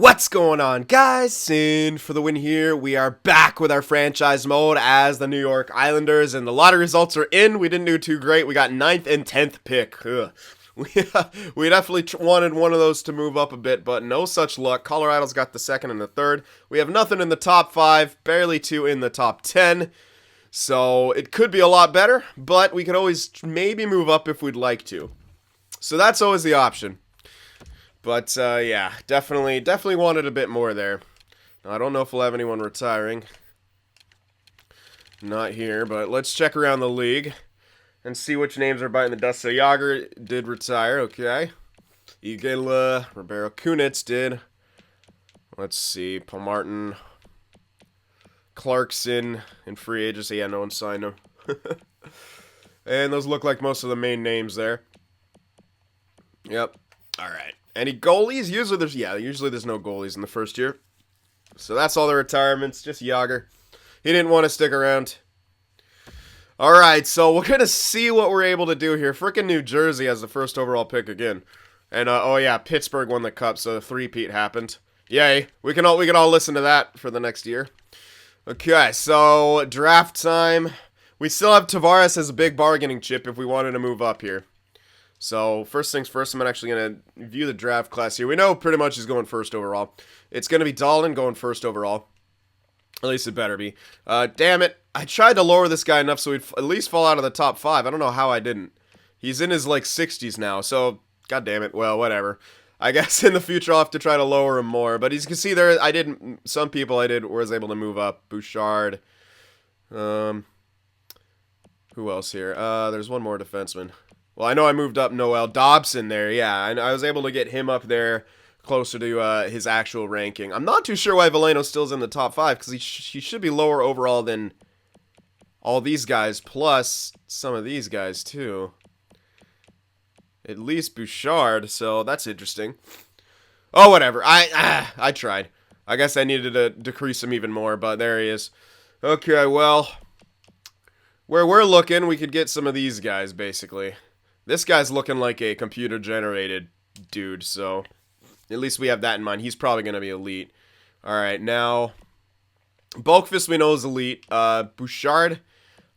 What's going on, guys? Cyn for the win here. We are back with our franchise mode as the New York Islanders, and the lottery results are in. We didn't do too great. We got 9th and 10th pick. Ugh. We definitely wanted one of those to move up a bit, but no such luck. Colorado's got the 2nd and the 3rd. We have nothing in the top 5, barely 2 in the top 10. So it could be a lot better, but we could always maybe move up if we'd like to. So that's always the option. But, yeah, definitely wanted a bit more there. Now, I don't know if we'll have anyone retiring. Not here, but let's check around the league and see which names are biting the dust. So, Yager did retire, okay. Igela, Ribeiro Kunitz did. Let's see, Paul Martin, Clarkson in free agency. Yeah, no one signed him. And those look like most of the main names there. Yep, alright. Any goalies? Usually there's no goalies in the first year. So that's all the retirements, just Yager. He didn't want to stick around. Alright, so we're going to see what we're able to do here. Frickin' New Jersey has the first overall pick again. And, oh yeah, Pittsburgh won the cup, so the three-peat happened. Yay, we can all listen to that for the next year. Okay, so draft time. We still have Tavares as a big bargaining chip if we wanted to move up here. So, first things first, I'm actually going to view the draft class here. We know pretty much he's going first overall. It's going to be Dahlin going first overall. At least it better be. Damn it. I tried to lower this guy enough so he'd at least fall out of the top 5. I don't know how I didn't. He's in his, 60s now, so, god damn it. Well, whatever. I guess in the future I'll have to try to lower him more. But as you can see there, some people was able to move up. Bouchard. Who else here? There's one more defenseman. Well, I know I moved up Noel Dobson there, yeah, and I was able to get him up there closer to his actual ranking. I'm not too sure why Veleno still's in the top 5, because he should be lower overall than all these guys, plus some of these guys, too. At least Bouchard, so that's interesting. Oh, whatever, I tried. I guess I needed to decrease him even more, but there he is. Okay, well, where we're looking, we could get some of these guys, basically. This guy's looking like a computer-generated dude, so at least we have that in mind. He's probably going to be elite. Alright, now, Bulkfist we know is elite. Bouchard,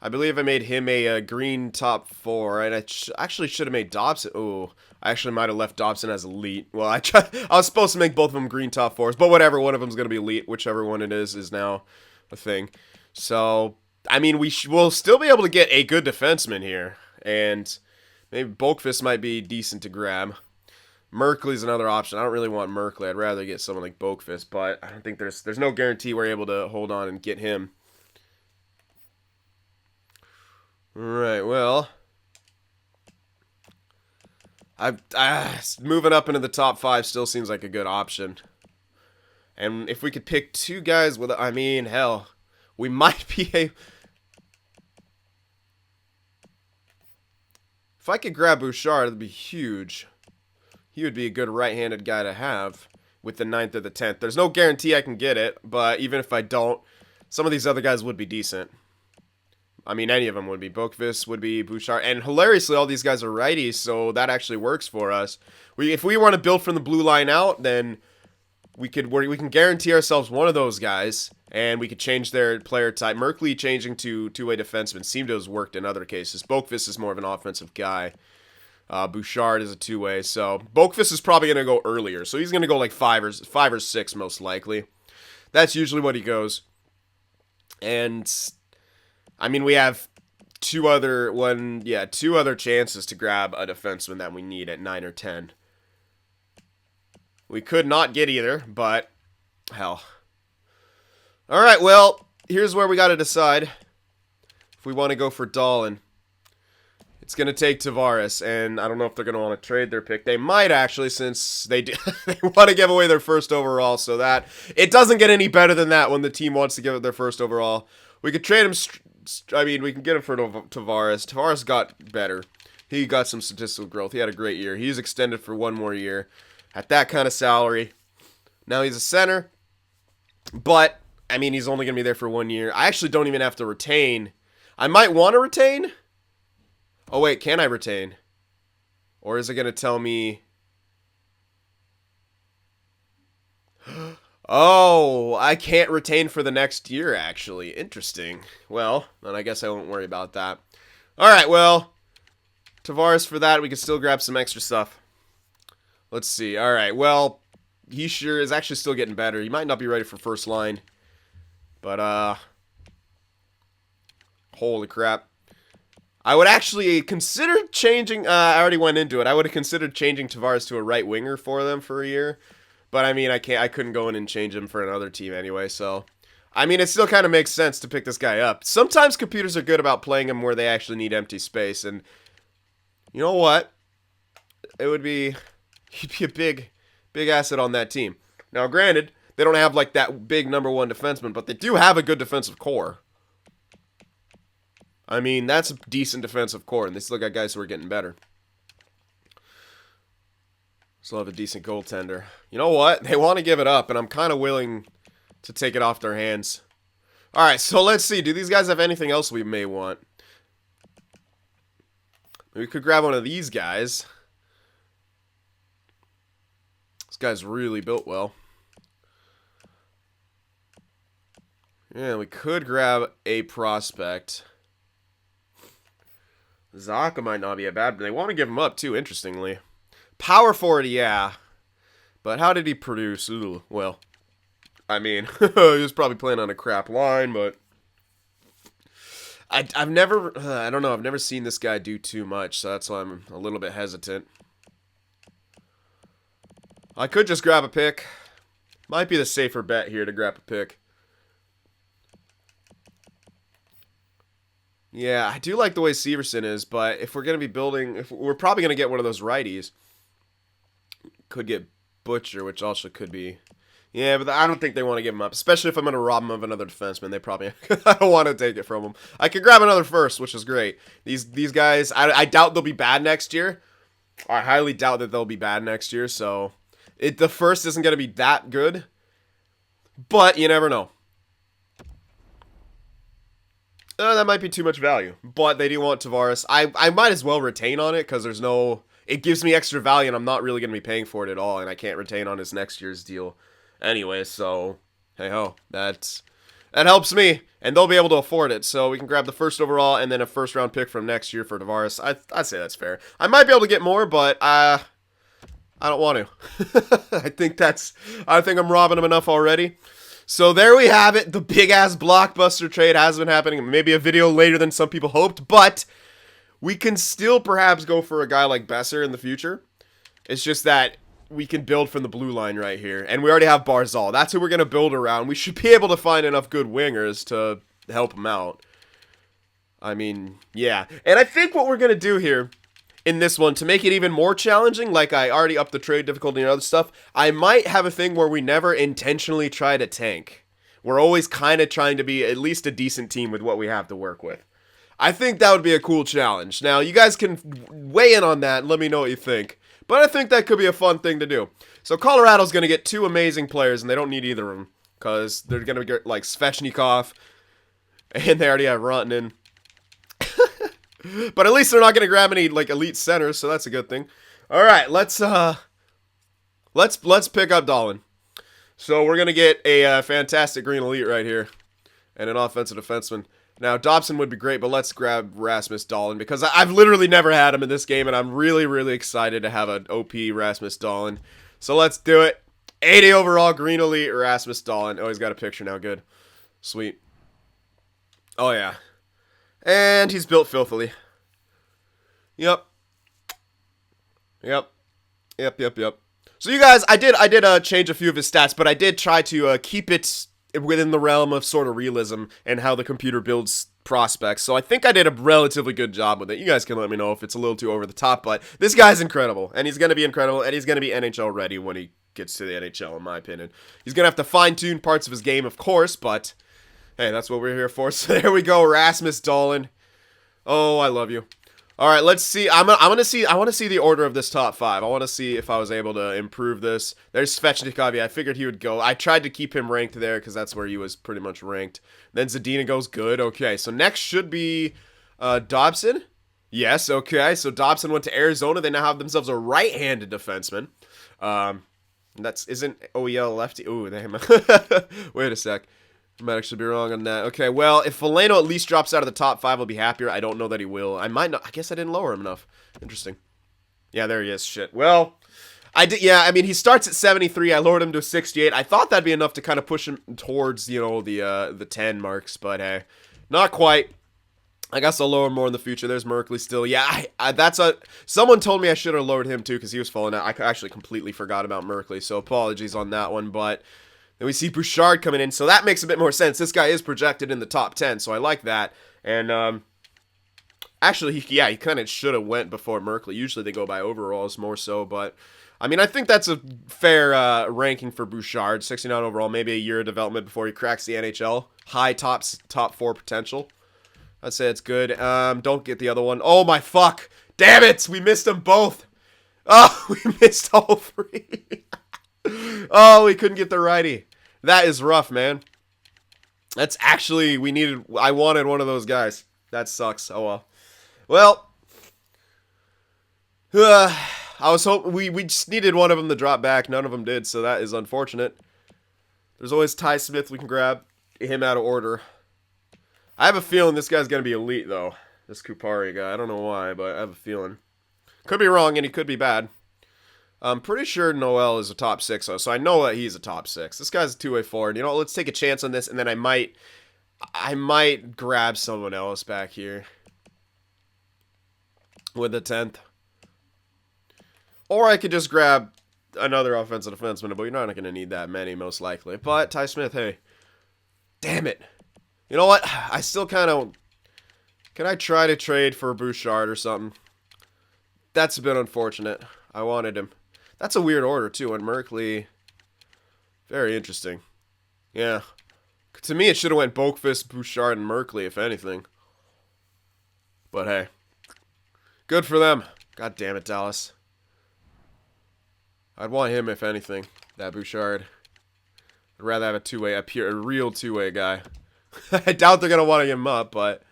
I believe I made him a green top 4, and I actually should have made Dobson. Oh, I actually might have left Dobson as elite. Well, I was supposed to make both of them green top 4s, but whatever, one of them's going to be elite. Whichever one it is now a thing. So, I mean, we'll still be able to get a good defenseman here, and maybe Bulkfist might be decent to grab. Merkley's another option. I don't really want Merkley. I'd rather get someone like Bulkfist, but I don't think there's no guarantee we're able to hold on and get him. Alright, well, moving up into the top 5 still seems like a good option. And if we could pick 2 guys with, I mean, hell, we might be a... If I could grab Bouchard, that'd be huge. He would be a good right-handed guy to have with the 9th or the 10th. There's no guarantee I can get it, but even if I don't, some of these other guys would be decent. I mean, any of them would be. Bulkfist would be, Bouchard. And hilariously, all these guys are righties, so that actually works for us. If we want to build from the blue line out, then we can guarantee ourselves one of those guys, and we could change their player type. Merkley changing to two-way defenseman seemed to have worked in other cases. Bulkfist is more of an offensive guy. Bouchard is a two-way, so Bulkfist is probably going to go earlier. So he's going to go like 5 or 6 most likely. That's usually what he goes. And I mean, we have two other chances to grab a defenseman that we need at 9 or 10. We could not get either, but hell. Alright, well, here's where we got to decide if we want to go for Dahlin. It's going to take Tavares, and I don't know if they're going to want to trade their pick. They might actually, since they want to give away their first overall, so that it doesn't get any better than that when the team wants to give up their first overall. We could trade him, we can get him for Tavares. Tavares got better. He got some statistical growth. He had a great year. He's extended for 1 more year at that kind of salary. Now he's a center, but, I mean, he's only going to be there for 1 year. I actually don't even have to retain. I might want to retain. Oh, wait, can I retain? Or is it going to tell me... Oh, I can't retain for the next year, actually. Interesting. Well, then I guess I won't worry about that. Alright, well, Tavares for that. We can still grab some extra stuff. Let's see. Alright, well, he sure is actually still getting better. He might not be ready for first line. But, holy crap. I would actually consider changing, I already went into it. I would have considered changing Tavares to a right winger for them for a year. But, I mean, I couldn't go in and change him for another team anyway, so. I mean, it still kind of makes sense to pick this guy up. Sometimes computers are good about playing him where they actually need empty space, and you know what? He'd be a big asset on that team. Now, granted, they don't have, like, that big #1 defenseman, but they do have a good defensive core. I mean, that's a decent defensive core, and they still got guys who are getting better. Still have a decent goaltender. You know what? They want to give it up, and I'm kind of willing to take it off their hands. Alright, so let's see. Do these guys have anything else we may want? We could grab one of these guys. This guy's really built well. Yeah, we could grab a prospect. Zaka might not be a bad, but they want to give him up too, interestingly. Power forward, yeah. But how did he produce? Ooh, well, I mean, he was probably playing on a crap line, but I've never, I don't know, I've never seen this guy do too much, so that's why I'm a little bit hesitant. I could just grab a pick. Might be the safer bet here to grab a pick. Yeah, I do like the way Severson is, but if we're going to be building, if we're probably going to get one of those righties. Could get Butcher, which also could be. Yeah, but I don't think they want to give him up, especially if I'm going to rob him of another defenseman. They probably, I don't want to take it from him. I could grab another first, which is great. These guys, I doubt they'll be bad next year. I highly doubt that they'll be bad next year, so the first isn't going to be that good, but you never know. That might be too much value, but they do want Tavares. I might as well retain on it because there's no. It gives me extra value, and I'm not really going to be paying for it at all, and I can't retain on his next year's deal anyway, so hey ho, that helps me, and they'll be able to afford it, so we can grab the first overall and then a first round pick from next year for Tavares. I'd say that's fair. I might be able to get more, but I don't want to. I think I'm robbing him enough already. So there we have it. The big-ass Blockbuster trade has been happening. Maybe a video later than some people hoped, but we can still perhaps go for a guy like Besser in the future. It's just that we can build from the blue line right here, and we already have Barzal. That's who we're going to build around. We should be able to find enough good wingers to help him out. I mean, yeah. And I think what we're going to do here in this one, to make it even more challenging, like I already upped the trade difficulty and other stuff, I might have a thing where we never intentionally try to tank. We're always kind of trying to be at least a decent team with what we have to work with. I think that would be a cool challenge. Now, you guys can weigh in on that and let me know what you think. But I think that could be a fun thing to do. So Colorado's going to get 2 amazing players, and they don't need either of them, because they're going to get, like, Svechnikov, and they already have Rantanen. But at least they're not going to grab any, like, elite centers, so that's a good thing. All right, let's pick up Dahlin. So we're going to get a fantastic green elite right here, and an offensive defenseman. Now, Dobson would be great, but let's grab Rasmus Dahlin, because I've literally never had him in this game, and I'm really, really excited to have an OP Rasmus Dahlin. So let's do it. 80 overall, green elite, Rasmus Dahlin. Oh, he's got a picture now. Good. Sweet. Oh, yeah. And he's built filthily. Yep. So you guys, I did change a few of his stats, but I did try to keep it within the realm of sort of realism and how the computer builds prospects. So I think I did a relatively good job with it. You guys can let me know if it's a little too over the top, but this guy's incredible, and he's going to be incredible, and he's going to be NHL ready when he gets to the NHL, in my opinion. He's going to have to fine-tune parts of his game, of course, but hey, that's what we're here for. So there we go, Rasmus Dahlin. Oh, I love you. All right, let's see. I want to see the order of this top 5. I want to see if I was able to improve this. There's Svechnikov. I figured he would go. I tried to keep him ranked there because that's where he was pretty much ranked. Then Zadina goes good. Okay, so next should be Dobson. Yes, okay. So Dobson went to Arizona. They now have themselves a right-handed defenseman. And that's isn't OEL lefty. Ooh, damn. Wait a sec. I might actually be wrong on that. Okay, well, if Foligno at least drops out of the top 5, I'll be happier. I don't know that he will. I might not. I guess I didn't lower him enough. Interesting. Yeah, there he is. Shit. Well, I did. Yeah, I mean, he starts at 73. I lowered him to 68. I thought that'd be enough to kind of push him towards, you know, the 10 marks, but hey, not quite. I guess I'll lower more in the future. There's Merkley still. Yeah, someone told me I should have lowered him too because he was falling out. I actually completely forgot about Merkley, so apologies on that one. But then we see Bouchard coming in, so that makes a bit more sense. This guy is projected in the top 10, so I like that. And actually, he kind of should have went before Merkley. Usually they go by overalls more so, but I mean, I think that's a fair ranking for Bouchard. 69 overall, maybe a year of development before he cracks the NHL. High top 4 potential. I'd say it's good. Don't get the other one. Oh my fuck! Damn it! We missed them both. Oh, we missed all 3. Oh, we couldn't get the righty. That is rough, man. That's actually I wanted one of those guys. That sucks. Oh well. Well, I was hoping we just needed one of them to drop back. None of them did, so that is unfortunate. There's always Ty Smith. We can grab him out of order. I have a feeling this guy's going to be elite, though. This Kupari guy. I don't know why, but I have a feeling. Could be wrong, and he could be bad. I'm pretty sure Noel is a top 6, though, so I know that he's a top 6. This guy's a two-way forward. You know, let's take a chance on this, and then I might grab someone else back here with the 10th. Or I could just grab another offensive defenseman, but you're not going to need that many, most likely. But Ty Smith, hey. Damn it. You know what? I still kind of... Can I try to trade for Bouchard or something? That's a bit unfortunate. I wanted him. That's a weird order, too. And Merkley... Very interesting. Yeah. To me, it should have went Boqvist, Bouchard, and Merkley, if anything. But hey. Good for them. God damn it, Dallas. I'd want him, if anything. That Bouchard. I'd rather have a real two-way guy. I doubt they're going to want to get him up, but...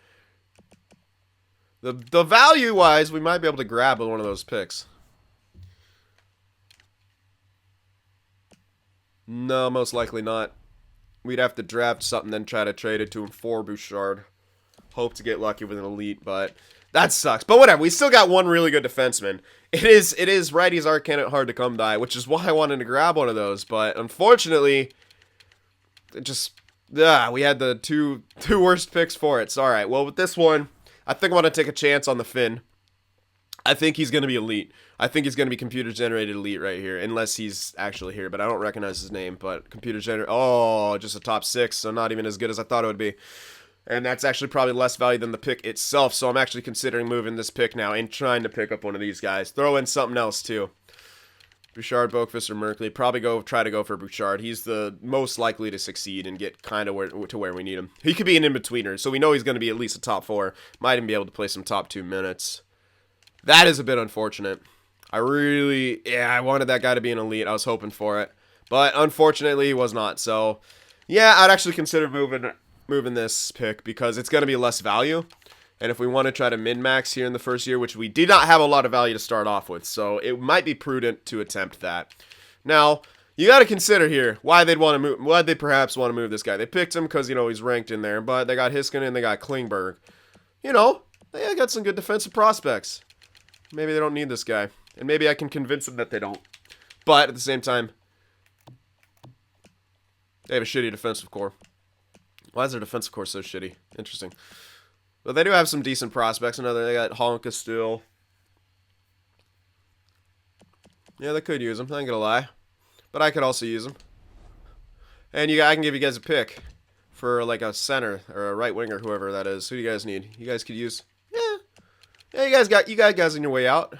The value-wise, we might be able to grab one of those picks. No, most likely not. We'd have to draft something, then try to trade it to him for Bouchard. Hope to get lucky with an elite, but... That sucks. But whatever, we still got one really good defenseman. It is righties are kind of hard to come by, which is why I wanted to grab one of those. But unfortunately, it just... we had the two worst picks for it. So, alright, well, with this one, I think I want to take a chance on the Finn. I think he's going to be elite. I think he's going to be computer-generated elite right here, unless he's actually here, but I don't recognize his name. But computer-generated... Oh, just a top 6, so not even as good as I thought it would be. And that's actually probably less value than the pick itself, so I'm actually considering moving this pick now and trying to pick up one of these guys. Throw in something else, too. Bouchard, Boqvist, or Merkley. Probably try to go for Bouchard. He's the most likely to succeed and get kind of where we need him. He could be an in-betweener, so we know he's going to be at least a top 4. Might even be able to play some top 2 minutes. That is a bit unfortunate. I wanted that guy to be an elite. I was hoping for it. But unfortunately, he was not. So, yeah, I'd actually consider moving this pick because it's going to be less value. And if we want to try to min-max here in the first year, which we did not have a lot of value to start off with, so it might be prudent to attempt that. Now, you got to consider here why they'd perhaps want to move this guy. They picked him because, you know, he's ranked in there, but they got Hiskinen and they got Klingberg. You know, they got some good defensive prospects. Maybe they don't need this guy. And maybe I can convince them that they don't. But at the same time, they have a shitty defensive core. Why is their defensive core so shitty? Interesting. But they do have some decent prospects. They got Honka still. Yeah, they could use him. I ain't gonna lie. But I could also use him. And I can give you guys a pick for like a center or a right winger, whoever that is. Who do you guys need? You guys could use. Yeah, you got guys on your way out.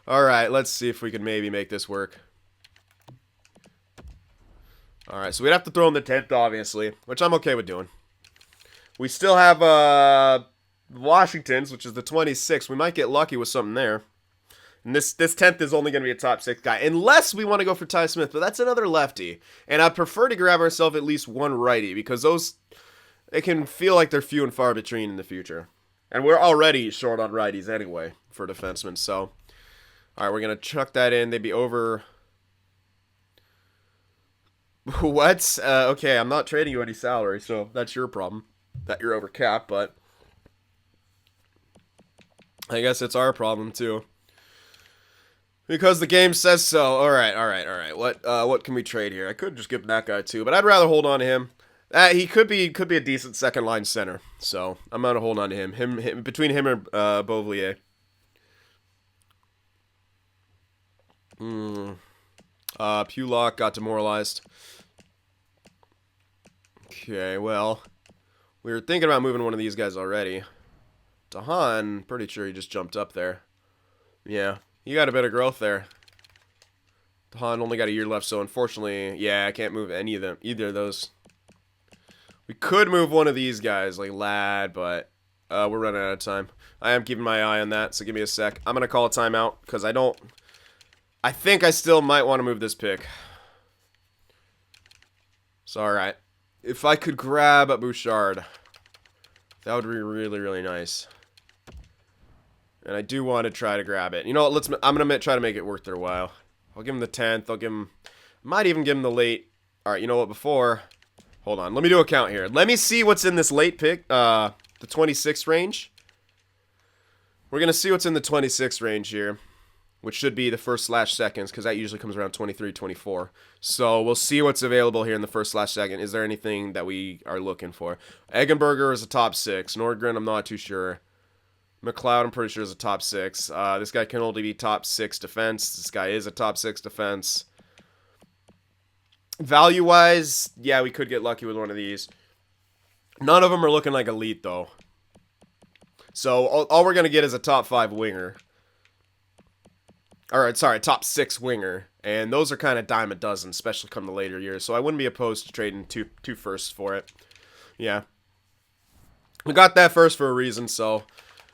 All right, let's see if we can maybe make this work. All right, so we'd have to throw in the 10th, obviously, which I'm okay with doing. We still have Washington's, which is the 26th. We might get lucky with something there. And this 10th is only going to be a top 6 guy, unless we want to go for Ty Smith, but that's another lefty. And I'd prefer to grab ourselves at least one righty, because they can feel like they're few and far between in the future. And we're already short on righties anyway for defensemen, so... Alright, we're going to chuck that in. They'd be over What? Okay, I'm not trading you any salary, so that's your problem. That you're over cap, but I guess it's our problem too. Because the game says so. All right. What can we trade here? I could just give him that guy too, but I'd rather hold on to him. He could be a decent second line center, so I'm gonna hold on to him. Him between him and Beauvillier. Pulock got demoralized. Okay, well, we were thinking about moving one of these guys already. Dahlin, pretty sure he just jumped up there. Yeah, he got a bit of growth there. Dahlin only got a year left, so unfortunately, yeah, I can't move any of them, either of those. We could move one of these guys, like Ladd, but we're running out of time. I am keeping my eye on that, so give me a sec. I'm going to call a timeout, because I think I still might want to move this pick. So, alright. If I could grab a Bouchard, that would be really, really nice. And I do want to try to grab it. You know what, I'm going to try to make it worth their while. I'll give him the 10th. I might even give him the late. Alright, you know what, hold on, let me do a count here. Let me see what's in this late pick, the 26 range. We're going to see what's in the 26 range here, which should be the first/seconds, because that usually comes around 23, 24. So we'll see what's available here in the first/second. Is there anything that we are looking for? Eggenberger is a top 6. Nordgren, I'm not too sure. McLeod, I'm pretty sure, is a top 6. This guy can only be top 6 defense. This guy is a top 6 defense. Value-wise, yeah, we could get lucky with one of these. None of them are looking like elite, though. So all we're going to get is a top 5 winger. Alright, sorry, top 6 winger. And those are kind of dime a dozen, especially come the later years. So I wouldn't be opposed to trading two firsts for it. Yeah. We got that first for a reason, so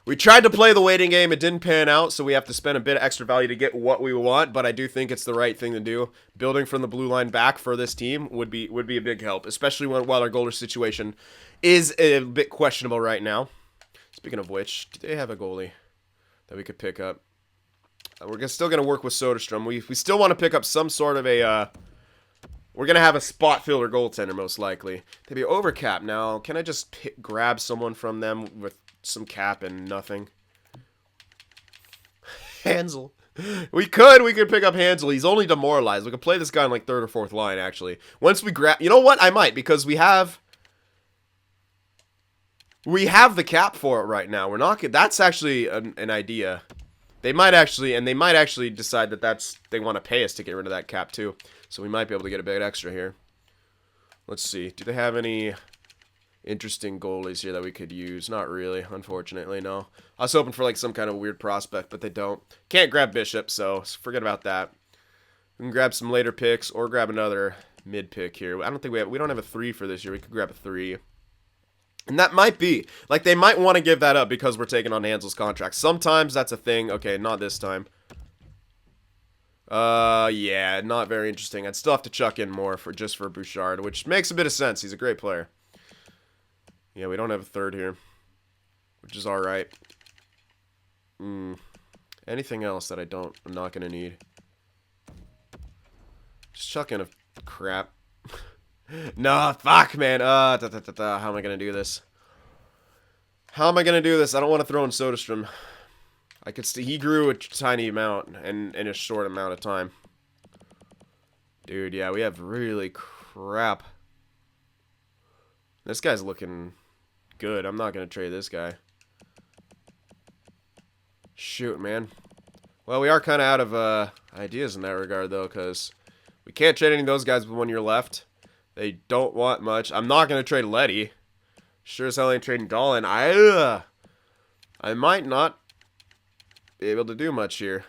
we tried to play the waiting game. It didn't pan out, so we have to spend a bit of extra value to get what we want, but I do think it's the right thing to do. Building from the blue line back for this team would be a big help, especially while our goalie situation is a bit questionable right now. Speaking of which, do they have a goalie that we could pick up? We're still going to work with Soderstrom. We still want to pick up some sort of a... we're going to have a spot filler goaltender, most likely. They'd be over cap. Now, can I just grab someone from them with some cap and nothing? Hansel. We could pick up Hansel. He's only demoralized. We could play this guy on like 3rd or 4th line, actually. Once we grab... You know what? I might, because we have the cap for it right now. We're not... That's actually an idea. They might actually decide that they want to pay us to get rid of that cap too. So we might be able to get a bit extra here. Let's see. Do they have any interesting goalies here that we could use? Not really, unfortunately, no. I was hoping for like some kind of weird prospect, but they don't. Can't grab Bishop, so forget about that. We can grab some later picks or grab another mid pick here. I don't think we don't have a 3 for this year. We could grab a 3. And that might be. Like, they might want to give that up because we're taking on Hansel's contract. Sometimes that's a thing. Okay, not this time. Yeah, not very interesting. I'd still have to chuck in more for Bouchard, which makes a bit of sense. He's a great player. Yeah, we don't have a 3rd here, which is alright. Anything else that I'm not going to need? Just chuck in a crap. No, fuck, man. How am I going to do this? How am I going to do this? I don't want to throw in Soderstrom. I could he grew a tiny amount in a short amount of time. Dude, yeah, we have really crap. This guy's looking good. I'm not going to trade this guy. Shoot, man. Well, we are kind of out of ideas in that regard, though, because we can't trade any of those guys with 1 year left. They don't want much. I'm not going to trade Letty. Sure as hell ain't trading Dahlin. I might not be able to do much here.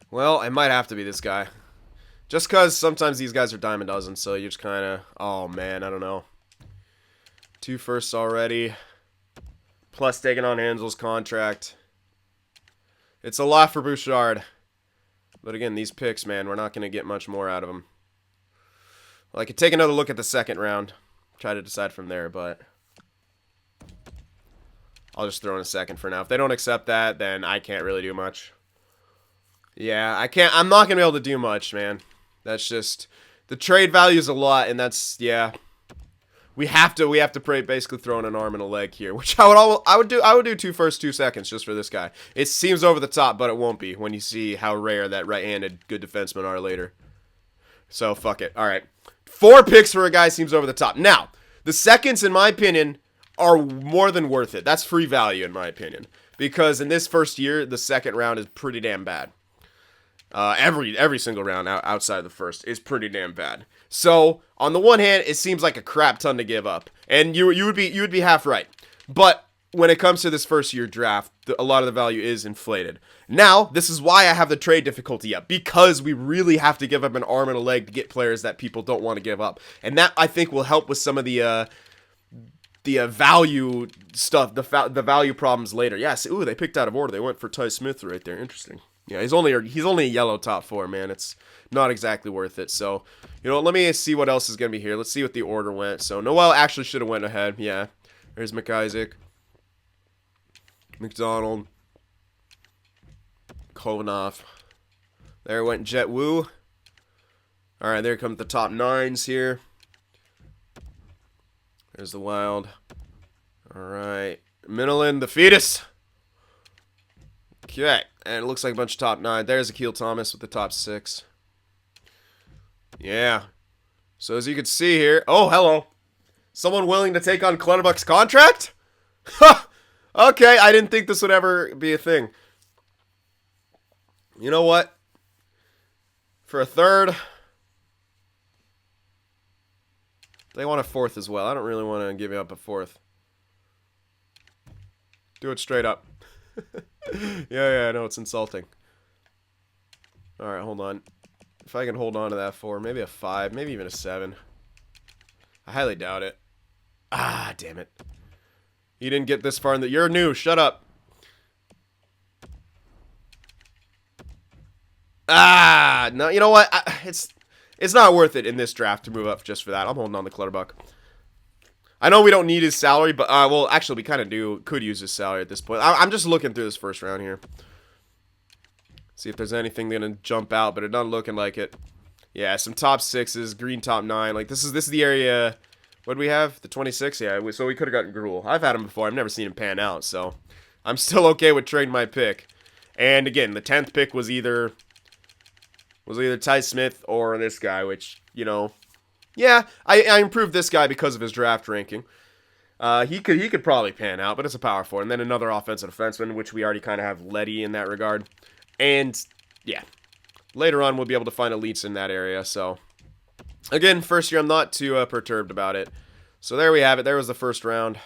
Well, I might have to be this guy. Just because sometimes these guys are dime a dozen, so you just kind of... Oh, man, I don't know. 2 firsts already. Plus taking on Hansel's contract. It's a lot for Bouchard. But again, these picks, man, we're not going to get much more out of them. Well, I could take another look at the 2nd round. Try to decide from there, but... I'll just throw in a 2nd for now. If they don't accept that, then I can't really do much. Yeah, I'm not going to be able to do much, man. That's just... The trade value is a lot, and that's... Yeah. We have to basically throw in an arm and a leg here, which I would do 2 first, 2 seconds just for this guy. It seems over the top, but it won't be when you see how rare that right-handed good defensemen are later. So, fuck it. All right. 4 picks for a guy seems over the top. Now, the seconds, in my opinion, are more than worth it. That's free value, in my opinion. Because in this first year, the second round is pretty damn bad. Every single round outside of the first is pretty damn bad. So, on the one hand, it seems like a crap ton to give up. And you would be half right. But when it comes to this first year draft, a lot of the value is inflated. Now, this is why I have the trade difficulty up, because we really have to give up an arm and a leg to get players that people don't want to give up. And that, I think, will help with some of the value stuff, the value problems later. Yes, ooh, they picked out of order. They went for Ty Smith right there. Interesting. Yeah, he's only a yellow top 4, man. It's not exactly worth it. So, you know, let me see what else is going to be here. Let's see what the order went. So, Noel actually should have went ahead. Yeah. There's McIsaac. McDonald. Kovanoff. There went Jet Wu. All right, there come the top 9s here. There's the Wild. All right. Minilin, the fetus. Okay. And it looks like a bunch of top 9. There's Akil Thomas with the top 6. Yeah. So as you can see here... Oh, hello. Someone willing to take on Clutterbuck's contract? Ha! Okay, I didn't think this would ever be a thing. You know what? For a 3rd... They want a 4th as well. I don't really want to give you up a 4th. Do it straight up. Yeah, I know, it's insulting. Alright, hold on. If I can hold on to that 4, maybe a 5, maybe even a 7. I highly doubt it. Ah, damn it. You didn't get this far in the... You're new, shut up. Ah, no, you know what? It's not worth it in this draft to move up just for that. I'm holding on to Clutterbuck. I know we don't need his salary, but, well, actually, we kind of could use his salary at this point. I'm just looking through this first round here. See if there's anything going to jump out, but it doesn't looking like it. Yeah, some top 6s, green top 9. Like, this is the area... What do we have? The 26? Yeah, so we could have gotten Gruel. I've had him before. I've never seen him pan out, so... I'm still okay with trading my pick. And, again, the 10th pick was either Ty Smith or this guy, which, you know... Yeah, I improved this guy because of his draft ranking. He could probably pan out, but it's a power forward. And then another offensive defenseman, which we already kind of have Letty in that regard. And, yeah, later on we'll be able to find elites in that area. So, again, first year I'm not too perturbed about it. So there we have it. There was the first round.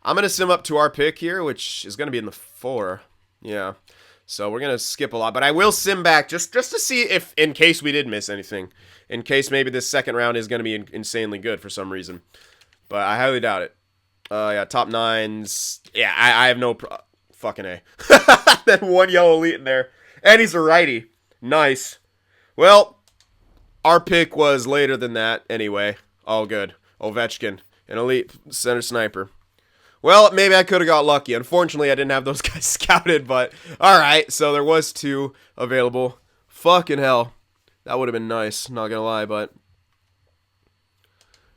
I'm going to sim up to our pick here, which is going to be in the 4. Yeah. So we're going to skip a lot. But I will sim back just to see if, in case we did miss anything. In case maybe this second round is going to be insanely good for some reason. But I highly doubt it. Yeah, top 9s. Yeah, I have no... Fucking A. That one yellow elite in there. And he's a righty. Nice. Well, our pick was later than that anyway. All good. Ovechkin. An elite center sniper. Well, maybe I could have got lucky. Unfortunately, I didn't have those guys scouted, but... Alright, so there was 2 available. Fucking hell. That would have been nice, not gonna lie, but...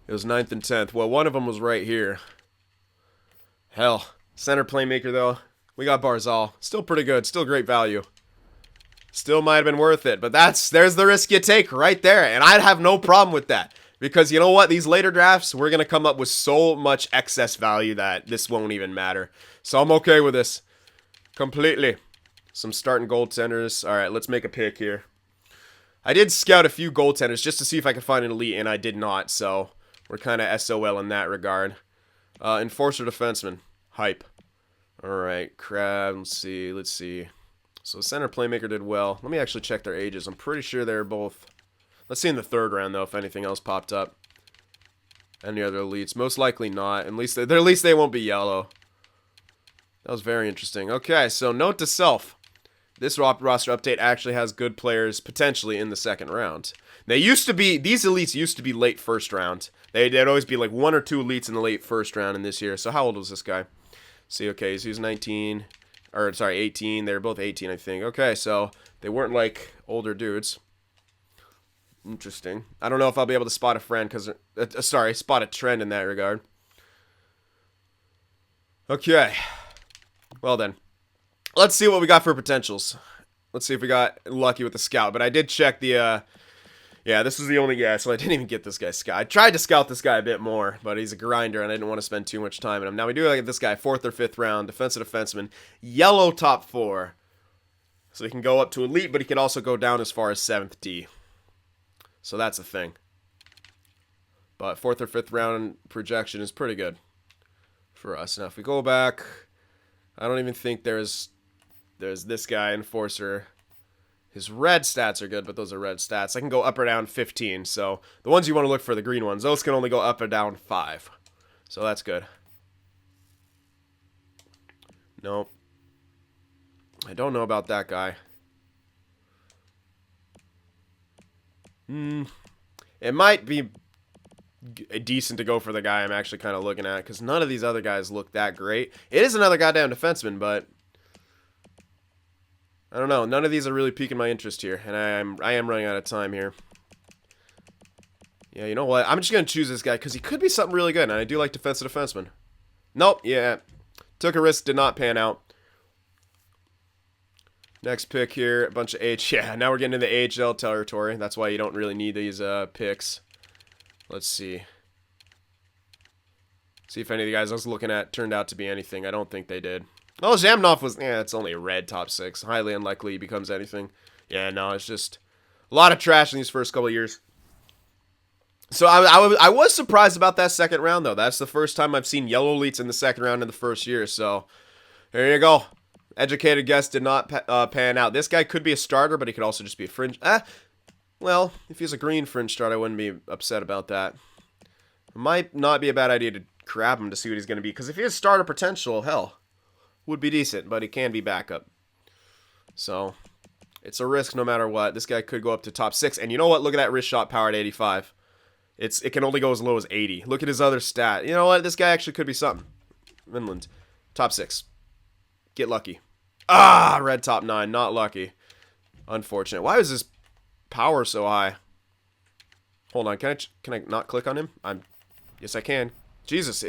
It was 9th and 10th. Well, one of them was right here. Hell. Center playmaker, though. We got Barzal. Still pretty good. Still great value. Still might have been worth it. But there's the risk you take right there. And I'd have no problem with that. Because you know what? These later drafts, we're going to come up with so much excess value that this won't even matter. So I'm okay with this. Completely. Some starting goaltenders. Alright, let's make a pick here. I did scout a few goaltenders just to see if I could find an elite, and I did not. So we're kind of SOL in that regard. Enforcer defenseman. Hype. Alright, Crab, let's see. So center playmaker did well. Let me actually check their ages. I'm pretty sure they're both... Let's see in the 3rd round, though, if anything else popped up. Any other elites? Most likely not. At least they won't be yellow. That was very interesting. Okay, so note to self. This roster update actually has good players potentially in the 2nd round. These elites used to be late 1st round. They'd always be like 1 or 2 elites in the late 1st round in this year. So how old was this guy? See, okay, so he was 19, or sorry, 18. They're both 18, I think. Okay, so They weren't like older dudes. Interesting. I don't know if I'll be able to spot a friend because, spot a trend in that regard. Okay. Well then, let's see what we got for potentials. Let's see if we got lucky with the scout. But I did check the, yeah, this is the only guy, so I didn't even get this guy's scout. I tried to scout this guy a bit more, but he's a grinder, and I didn't want to spend too much time on him. Now we do like this guy, 4th or 5th round, defensive defenseman, yellow top 4. So he can go up to elite, but he can also go down as far as 7th D. So that's a thing. But 4th or 5th round projection is pretty good for us. Now if we go back, I don't even think there's this guy, Enforcer. His red stats are good, but those are red stats. I can go up or down 15. So the ones you want to look for, the green ones, those can only go up or down 5. So that's good. Nope. I don't know about that guy. It might be decent to go for the guy I'm actually kind of looking at, because none of these other guys look that great. It is another goddamn defenseman, but I don't know. None of these are really piquing my interest here, and I am running out of time here. Yeah, you know what? I'm just going to choose this guy, because he could be something really good, and I do like defensive defensemen. Nope, yeah. Took a risk, did not pan out. Next pick here, a bunch of yeah, now we're getting into the AHL territory. That's why you don't really need these picks. Let's see. See if any of the guys I was looking at turned out to be anything. I don't think they did. Oh, Zamnov was, yeah, it's only a red top 6. Highly unlikely he becomes anything. Yeah, no, it's just a lot of trash in these first couple of years. So I was surprised about that second round, though. That's the first time I've seen yellow elites in the second round in the first year. So there you go. Educated guess did not pan out. This guy could be a starter, but he could also just be a fringe. Well, if he's a green fringe starter, I wouldn't be upset about that. It might not be a bad idea to grab him to see what he's going to be, because if he has starter potential, hell, would be decent, but he can be backup. So it's a risk no matter what. This guy could go up to top 6, and you know what? Look at that wrist shot power at 85. It can only go as low as 80. Look at his other stat. You know what? This guy actually could be something. Vinland, top 6. Get lucky. Ah, red top 9. Not lucky. Unfortunate. Why is this power so high? Hold on. Can I not click on him? Yes, I can. Jesus.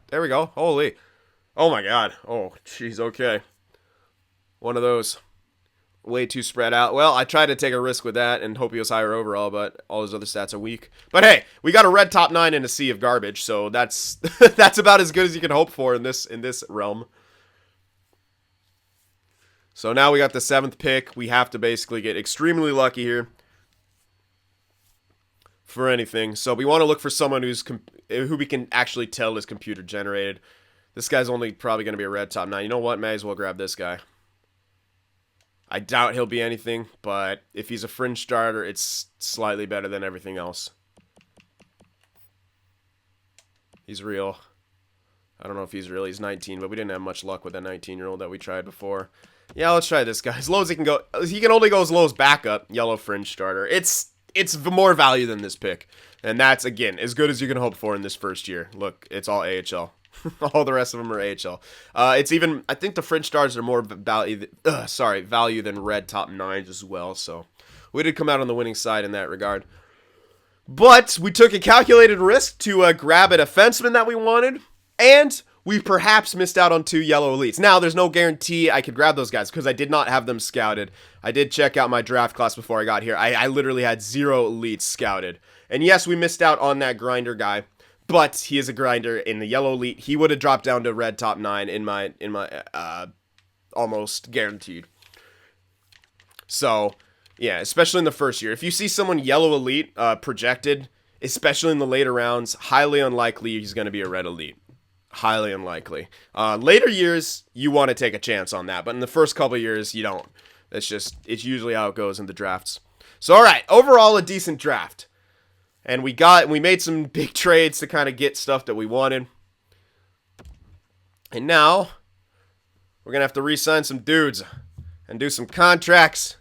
There we go. Holy. Oh, my God. Oh, jeez. Okay. One of those. Way too spread out. Well, I tried to take a risk with that and hope he was higher overall, but all his other stats are weak. But hey, we got a red top 9 in a sea of garbage, so that's that's about as good as you can hope for in this realm. So now we got the 7th pick. We have to basically get extremely lucky here for anything. So we want to look for someone who we can actually tell is computer generated. This guy's only probably going to be a red top 9. You know what? May as well grab this guy. I doubt he'll be anything, but if he's a fringe starter, it's slightly better than everything else. He's real. I don't know if he's real. He's 19, but we didn't have much luck with that 19-year-old that we tried before. Yeah, let's try this guy. As low as he can go. He can only go as low as backup, yellow fringe starter. It's more value than this pick. And that's, again, as good as you can hope for in this first year. Look, it's all AHL. All the rest of them are AHL. It's even, I think the fringe stars are more value than red top 9s as well. So we did come out on the winning side in that regard. But we took a calculated risk to grab a defenseman that we wanted, and we perhaps missed out on 2 yellow elites. Now, there's no guarantee I could grab those guys because I did not have them scouted. I did check out my draft class before I got here. I literally had 0 elites scouted. And yes, we missed out on that grinder guy. But he is a grinder in the yellow elite. He would have dropped down to red top 9 in my almost guaranteed. So, yeah, especially in the first year. If you see someone yellow elite projected, especially in the later rounds, highly unlikely he's going to be a red elite. Highly unlikely. Later years, you want to take a chance on that. But in the first couple years, you don't. It's usually how it goes in the drafts. So, all right, overall a decent draft. And we made some big trades to kind of get stuff that we wanted. And now, we're going to have to re-sign some dudes and do some contracts.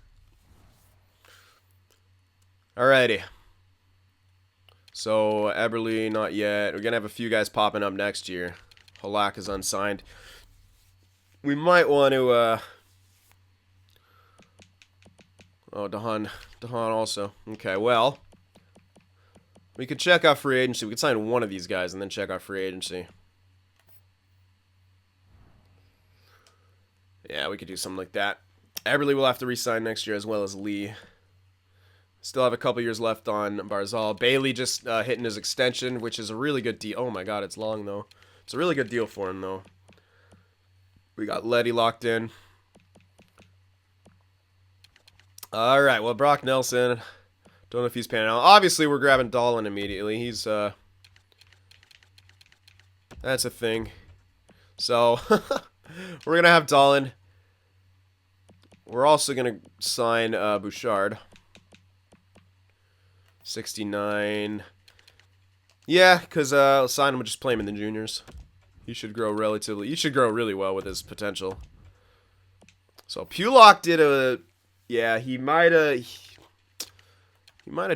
Alrighty. So, Eberle, not yet. We're going to have a few guys popping up next year. Halak is unsigned. We might want to, Oh, Dahlin also. Okay, well, we could check out free agency. We could sign one of these guys and then check out free agency. Yeah, we could do something like that. Eberle will have to re-sign next year as well as Lee. Still have a couple years left on Barzal. Bailey just hitting his extension, which is a really good deal. Oh my god, it's long though. It's a really good deal for him though. We got Letty locked in. All right, well, Brock Nelson. Don't know if he's panning out. Obviously, we're grabbing Dahlin immediately. He's that's a thing. So we're gonna have Dahlin. We're also gonna sign Bouchard. 69. Yeah, because I'll sign him and just play him in the juniors. He should grow relatively. He should grow really well with his potential. So Pulock did a. Yeah, he might have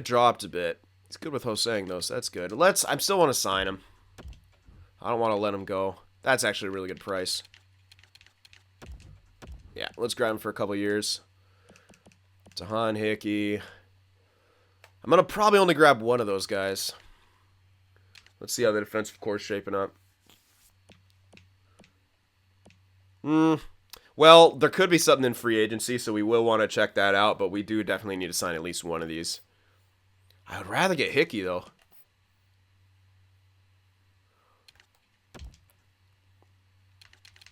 dropped a bit. He's good with Hosang though, so that's good. I still want to sign him. I don't want to let him go. That's actually a really good price. Yeah, let's grab him for a couple years. Tahan Hickey. I'm going to probably only grab one of those guys. Let's see how the defensive core is shaping up. Well, there could be something in free agency, so we will want to check that out, but we do definitely need to sign at least one of these. I would rather get Hickey, though.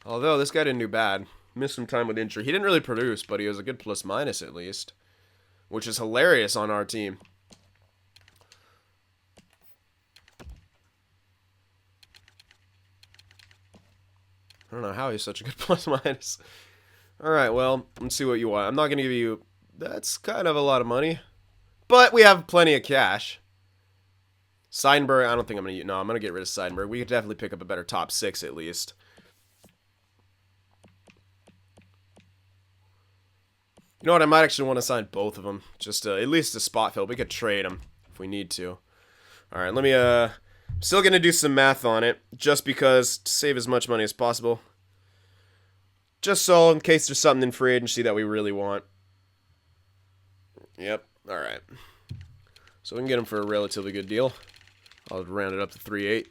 Although, this guy didn't do bad. Missed some time with injury. He didn't really produce, but he was a good plus-minus at least. Which is hilarious on our team. I don't know how he's such a good plus-minus. Alright, well, let's see what you want. I'm not going to give you... That's kind of a lot of money. But we have plenty of cash. Seidenberg, I don't think I'm going to... No, I'm going to get rid of Seidenberg. We could definitely pick up a better top 6 at least. You know what? I might actually want to sign both of them. Just at least a spot fill. We could trade them if we need to. Alright, let me... I'm still going to do some math on it. Just because to save as much money as possible. Just so in case there's something in free agency that we really want. Yep. Alright. So we can get him for a relatively good deal. I'll round it up to 3.8.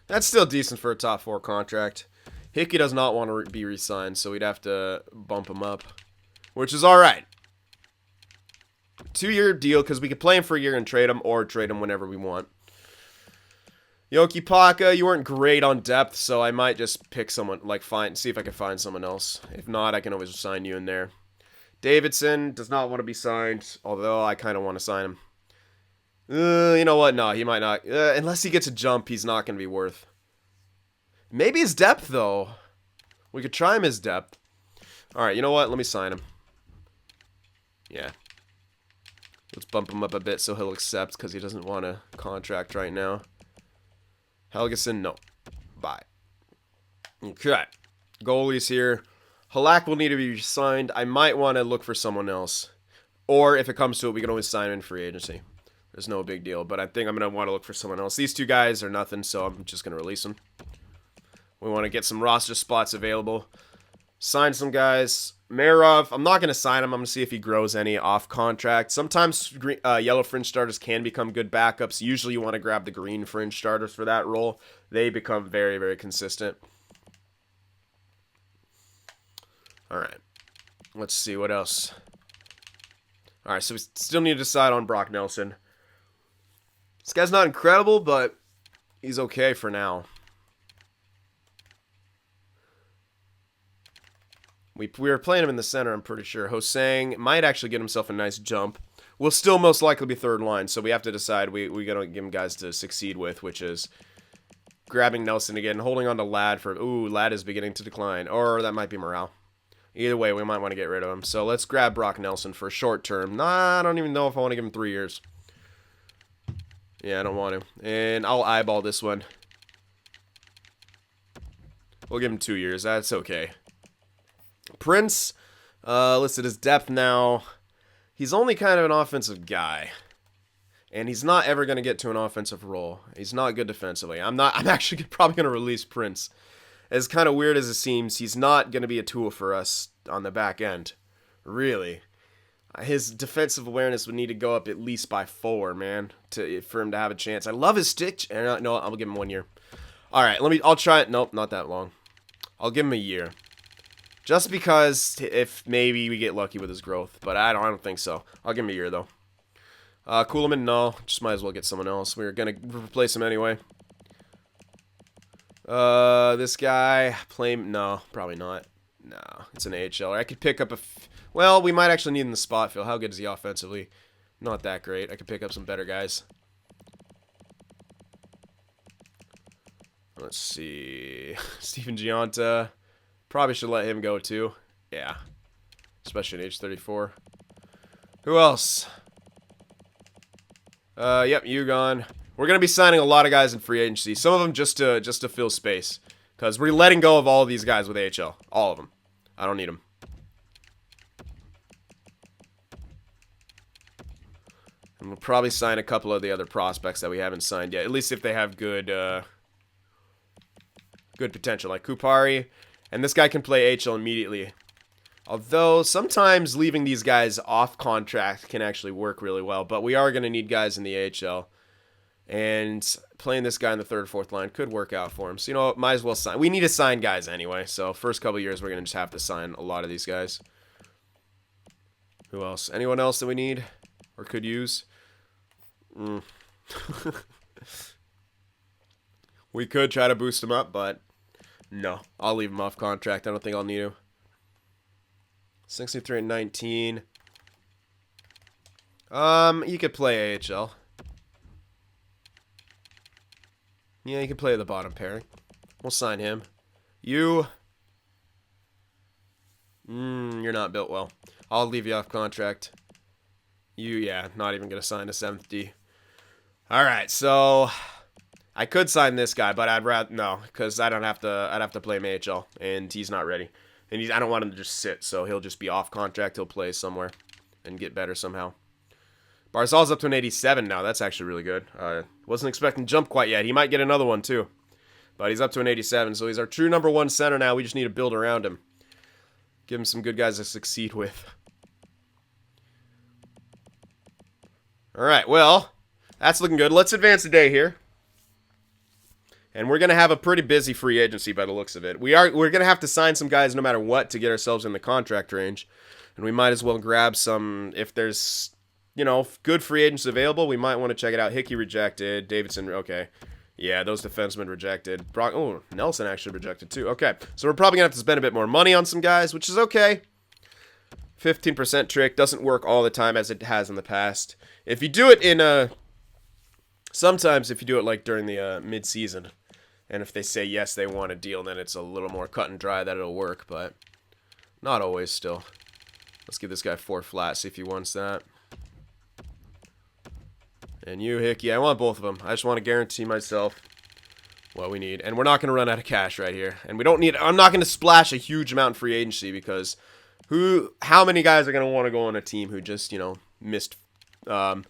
That's still decent for a top 4 contract. Hickey does not want to be re-signed, so we'd have to bump him up. Which is alright. 2-year deal, because we could play him for a year and trade him, or trade him whenever we want. Yoki Paka, you weren't great on depth, so I might just pick someone, like, see if I can find someone else. If not, I can always sign you in there. Davidson does not want to be signed, although I kind of want to sign him. You know what? No, he might not. Unless he gets a jump, he's not going to be worth. Maybe his depth, though. We could try him his depth. Alright, you know what? Let me sign him. Yeah. Let's bump him up a bit so he'll accept, because he doesn't want a contract right now. Helgeson, no. Bye. Okay. Goalies here. Halak will need to be signed. I might want to look for someone else. Or if it comes to it, we can always sign him in free agency. There's no big deal. But I think I'm going to want to look for someone else. These two guys are nothing, so I'm just going to release them. We want to get some roster spots available. Sign some guys. Marov, I'm not going to sign him. I'm going to see if he grows any off contract. Sometimes yellow fringe starters can become good backups. Usually you want to grab the green fringe starters for that role. They become very, very consistent. Alright. Let's see what else. Alright, so we still need to decide on Brock Nelson. This guy's not incredible, but he's okay for now. We were playing him in the center, I'm pretty sure. Hosang might actually get himself a nice jump. Will still most likely be third line, so we have to decide we got to give him guys to succeed with, which is grabbing Nelson again, holding on to Ladd for... Ooh, Ladd is beginning to decline. Or that might be morale. Either way, we might want to get rid of him. So let's grab Brock Nelson for a short term. Nah, I don't even know if I want to give him 3 years. Yeah, I don't want to. And I'll eyeball this one. We'll give him 2 years. That's okay. Prince, listed as depth now. He's only kind of an offensive guy. And he's not ever going to get to an offensive role. He's not good defensively. I'm actually probably going to release Prince. As kind of weird as it seems, he's not going to be a tool for us on the back end. Really. His defensive awareness would need to go up at least by 4, man, for him to have a chance. I love his stick. No, I'll give him 1 year. All right, I'll try it. Nope, not that long. I'll give him a year. Just because if maybe we get lucky with his growth, but I don't think so. I'll give him a year though. Kuhlman, no, just might as well get someone else. We're gonna replace him anyway. This guy, no, probably not. No, it's an AHL. I could pick up well, we might actually need him in the spot fill. How good is he offensively? Not that great. I could pick up some better guys. Let's see. Stephen Gionta. Probably should let him go too. Yeah. Especially in age 34. Who else? Yep, you gone. We're gonna be signing a lot of guys in free agency. Some of them just to fill space, because we're letting go of all of these guys with AHL. All of them. I don't need them. And we'll probably sign a couple of the other prospects that we haven't signed yet. At least if they have good potential, like Kupari. And this guy can play AHL immediately. Although, sometimes leaving these guys off contract can actually work really well. But we are going to need guys in the AHL. And playing this guy in the 3rd or 4th line could work out for him. So, you know what? Might as well sign. We need to sign guys anyway. So, first couple years, we're going to just have to sign a lot of these guys. Who else? Anyone else that we need? Or could use? We could try to boost him up, but no. I'll leave him off contract. I don't think I'll need him. 63 and 19. You could play AHL. Yeah, you can play the bottom pairing. We'll sign him. You're not built well. I'll leave you off contract. Yeah, not even gonna sign a 7th D. Alright, so I could sign this guy, but I'd rather no, because I'd have to play him AHL, and he's not ready. And I don't want him to just sit, so he'll just be off contract. He'll play somewhere and get better somehow. Barzal's up to an 87 now. That's actually really good. Wasn't expecting to jump quite yet. He might get another one too. But he's up to an 87, so he's our true number 1 center now. We just need to build around him. Give him some good guys to succeed with. Alright, well, that's looking good. Let's advance the day here. And we're going to have a pretty busy free agency by the looks of it. We're going to have to sign some guys no matter what to get ourselves in the contract range. And we might as well grab some, if there's, you know, good free agents available, we might want to check it out. Hickey rejected. Davidson, okay. Yeah, those defensemen rejected. Nelson actually rejected too. Okay, so we're probably going to have to spend a bit more money on some guys, which is okay. 15% trick doesn't work all the time as it has in the past. If you do it in sometimes if you do it like during the mid-season, and if they say yes, they want a deal, then it's a little more cut and dry that it'll work, but not always still. Let's give this guy 4 flat, see if he wants that. And you, Hickey, I want both of them. I just want to guarantee myself what we need. And we're not going to run out of cash right here. And we don't need, I'm not going to splash a huge amount in free agency because how many guys are going to want to go on a team who just, you know, missed, who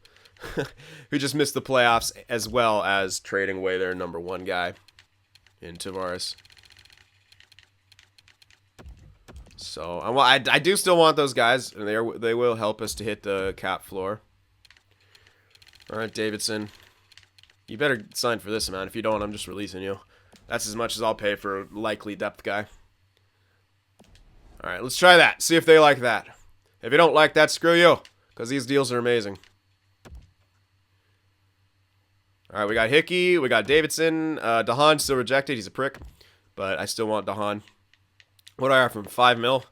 just missed the playoffs as well as trading away their number 1 guy in Tavares. So I do still want those guys, and they will help us to hit the cap floor. All right, Davidson, you better sign for this amount. If you don't, I'm just releasing you. That's as much as I'll pay for a likely depth guy. All right, let's try that. See if they like that. If you don't like that, screw you, because these deals are amazing. All right, we got Hickey, we got Davidson. Dahan still rejected. He's a prick, but I still want Dahan. What do I offer him? 5 mil?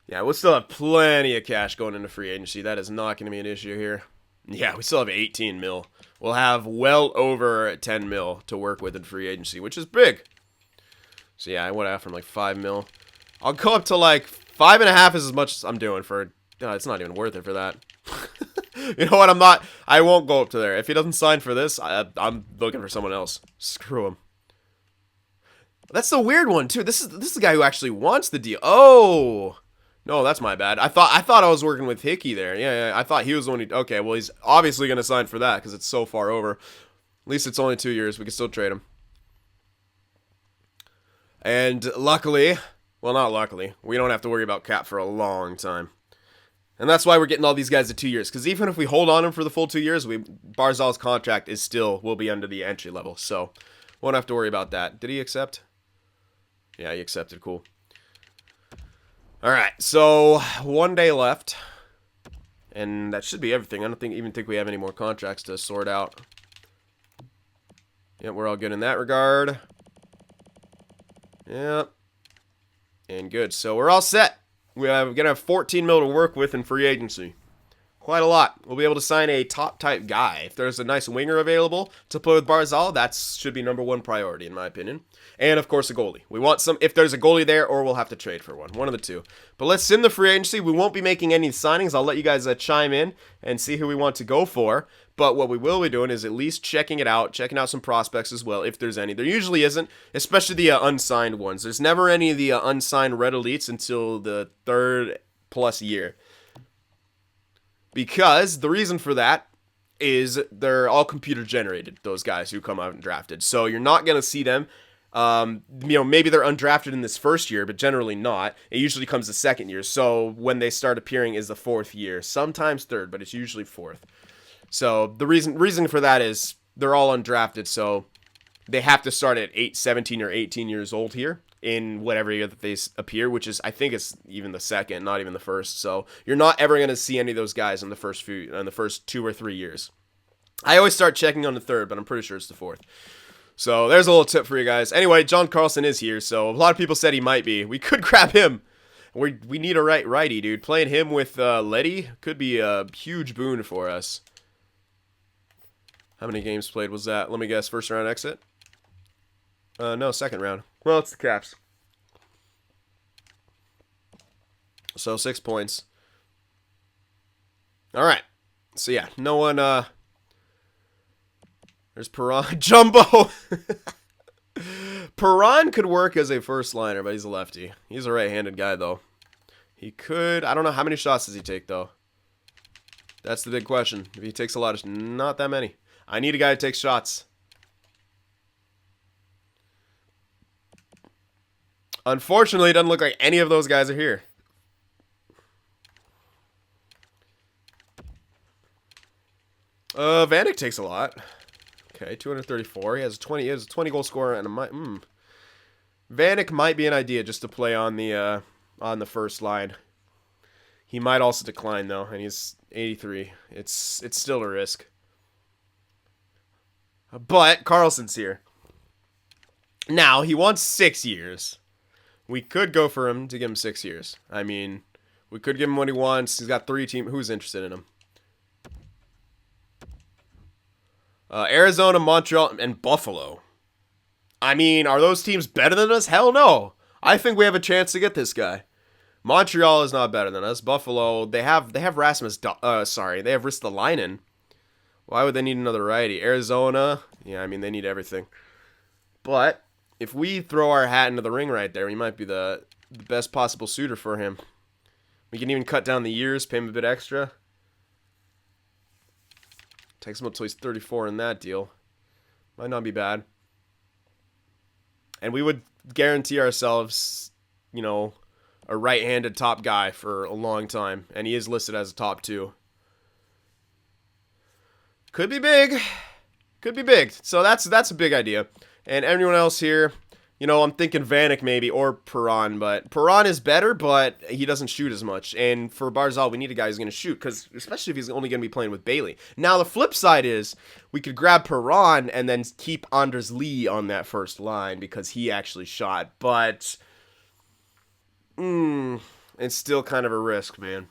Yeah, we'll still have plenty of cash going into free agency. That is not going to be an issue here. Yeah, we still have 18 mil. We'll have well over 10 mil to work with in free agency, which is big. So yeah, I would offer him like 5 mil. I'll go up to like 5.5 is as much as I'm doing for. It's not even worth it for that. You know what? I won't go up to there. If he doesn't sign for this, I'm looking for someone else. Screw him. That's the weird one too. This is the guy who actually wants the deal. Oh. No, that's my bad. I thought I was working with Hickey there. Yeah, I thought he was the one who... Okay, well, he's obviously going to sign for that because it's so far over. At least it's only 2 years. We can still trade him. And luckily, Well, not luckily. We don't have to worry about cap for a long time. And that's why we're getting all these guys at 2 years. Because even if we hold on him for the full 2 years, Barzal's contract will be under the entry level. So, won't have to worry about that. Did he accept? Yeah, he accepted. Cool. Alright, so 1 day left. And that should be everything. I don't even think we have any more contracts to sort out. Yep, we're all good in that regard. Yep. And good. So we're all set. We're going to have 14 mil to work with in free agency. Quite a lot. We'll be able to sign a top-type guy. If there's a nice winger available to play with Barzal, that should be #1 priority, in my opinion. And, of course, a goalie. We want some, if there's a goalie there, or we'll have to trade for one. One of the two. But let's sim the free agency. We won't be making any signings. I'll let you guys chime in and see who we want to go for. But what we will be doing is at least checking out some prospects as well, if there's any. There usually isn't, especially the unsigned ones. There's never any of the unsigned red elites until the 3rd+ year. Because the reason for that is they're all computer generated, those guys who come out and drafted. So you're not going to see them. Maybe they're undrafted in this first year, but generally not. It usually comes the 2nd year. So when they start appearing is the 4th year. Sometimes 3rd, but it's usually 4th. So the reason for that is they're all undrafted. So they have to start at 17 or 18 years old here in whatever year that they appear, which is, I think it's even the 2nd, not even the 1st. So you're not ever going to see any of those guys in the first 2 or 3 years. I always start checking on the 3rd, but I'm pretty sure it's the 4th. So there's a little tip for you guys. Anyway, John Carlson is here, so a lot of people said he might be. We could grab him. We need a righty, dude. Playing him with Letty could be a huge boon for us. How many games played was that? Let me guess. First round exit? No, 2nd round. Well, it's the Caps. So 6 points. All right. So yeah, no one. There's Perron. Jumbo. Perron could work as a first liner, but he's a lefty. He's a right-handed guy though. He could. I don't know how many shots does he take though. That's the big question. If he takes a lot of, not that many. I need a guy who takes shots. Unfortunately, it doesn't look like any of those guys are here. Vanek takes a lot. Okay, 234. He has a 20 goal scorer and a Vanek might be an idea just to play on the first line. He might also decline though, and he's 83. It's still a risk. But Carlson's here. Now, he wants 6 years. We could go for him to give him 6 years. I mean, we could give him what he wants. He's got 3 teams. Who's interested in him? Arizona, Montreal, and Buffalo. I mean, are those teams better than us? Hell no. I think we have a chance to get this guy. Montreal is not better than us. Buffalo, they have Rasmus. They have Ristolainen. Why would they need another righty? Arizona, yeah, I mean, they need everything. But if we throw our hat into the ring right there, we might be the best possible suitor for him. We can even cut down the years, pay him a bit extra. Takes him until he's 34 in that deal. Might not be bad. And we would guarantee ourselves, a right-handed top guy for a long time. And he is listed as a top 2. Could be big. Could be big. So that's a big idea. And everyone else here, I'm thinking Vanek maybe or Perron, but Perron is better, but he doesn't shoot as much. And for Barzal, we need a guy who's going to shoot, because especially if he's only going to be playing with Bailey. Now, the flip side is we could grab Perron and then keep Anders Lee on that first line because he actually shot. But it's still kind of a risk, man.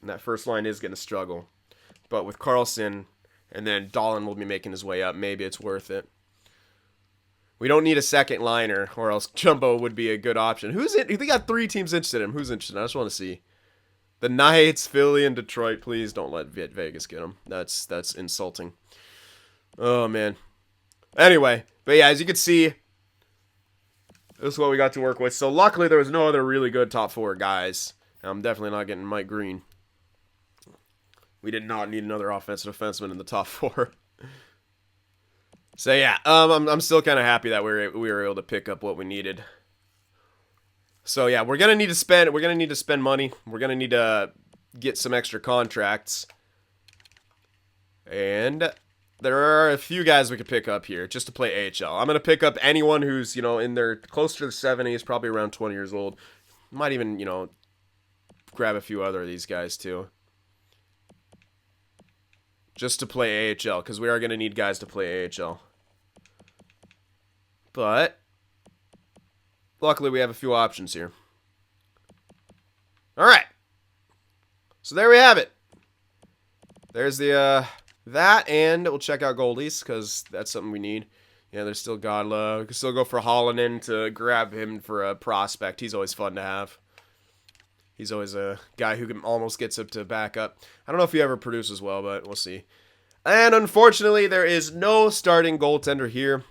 And that first line is going to struggle. But with Carlson and then Dahlin will be making his way up, maybe it's worth it. We don't need a second liner, or else Jumbo would be a good option. Who's it? We got 3 teams interested in him. Who's interested? I just want to see. The Knights, Philly, and Detroit. Please don't let Vegas get him. That's insulting. Oh, man. Anyway, but yeah, as you can see, this is what we got to work with. So luckily, there was no other really good top 4 guys. I'm definitely not getting Mike Green. We did not need another offensive defenseman in the top 4. So yeah, I'm still kind of happy that we were able to pick up what we needed. So yeah, we're gonna need to spend money. We're gonna need to get some extra contracts. And there are a few guys we could pick up here just to play AHL. I'm gonna pick up anyone who's, in their close to the 70s, probably around 20 years old. Might even, grab a few other of these guys too. Just to play AHL, because we are gonna need guys to play AHL. But luckily we have a few options here. Alright. So there we have it. There's the that, and we'll check out goalies, because that's something we need. Yeah, there's still Godla. We can still go for Holland to grab him for a prospect. He's always fun to have. He's always a guy who almost gets up to back up. I don't know if he ever produces well, but we'll see. And unfortunately, there is no starting goaltender here.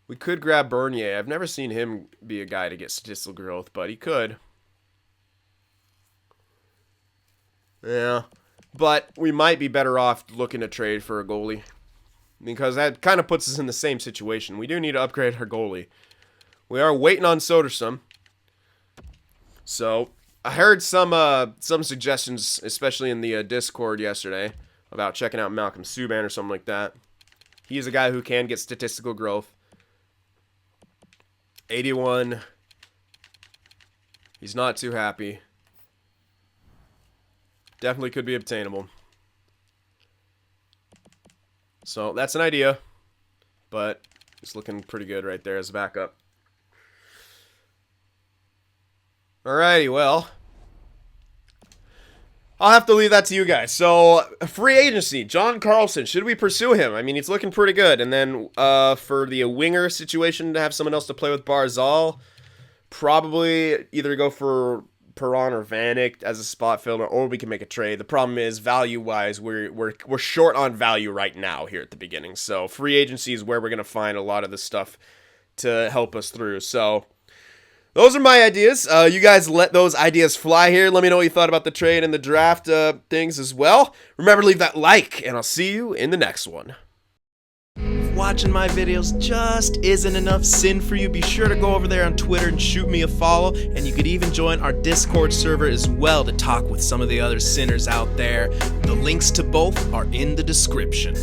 We could grab Bernier. I've never seen him be a guy to get statistical growth, but he could. Yeah. But we might be better off looking to trade for a goalie, because that kind of puts us in the same situation. We do need to upgrade our goalie. We are waiting on Soderstrom. So I heard some suggestions, especially in the Discord yesterday, about checking out Malcolm Subban or something like that. He's a guy who can get statistical growth. 81. He's not too happy. Definitely could be obtainable. So that's an idea, but it's looking pretty good right there as a backup. Alrighty, well, I'll have to leave that to you guys. So, free agency, John Carlson, should we pursue him? I mean, he's looking pretty good. And then for the winger situation, to have someone else to play with Barzal, probably either go for Perron or Vanek as a spot filler, or we can make a trade. The problem is, value-wise, we're short on value right now here at the beginning. So free agency is where we're going to find a lot of this stuff to help us through. So those are my ideas. You guys let those ideas fly here. Let me know what you thought about the trade and the draft things as well. Remember to leave that like, and I'll see you in the next one. If watching my videos just isn't enough sin for you, be sure to go over there on Twitter and shoot me a follow, and you could even join our Discord server as well to talk with some of the other sinners out there. The links to both are in the description.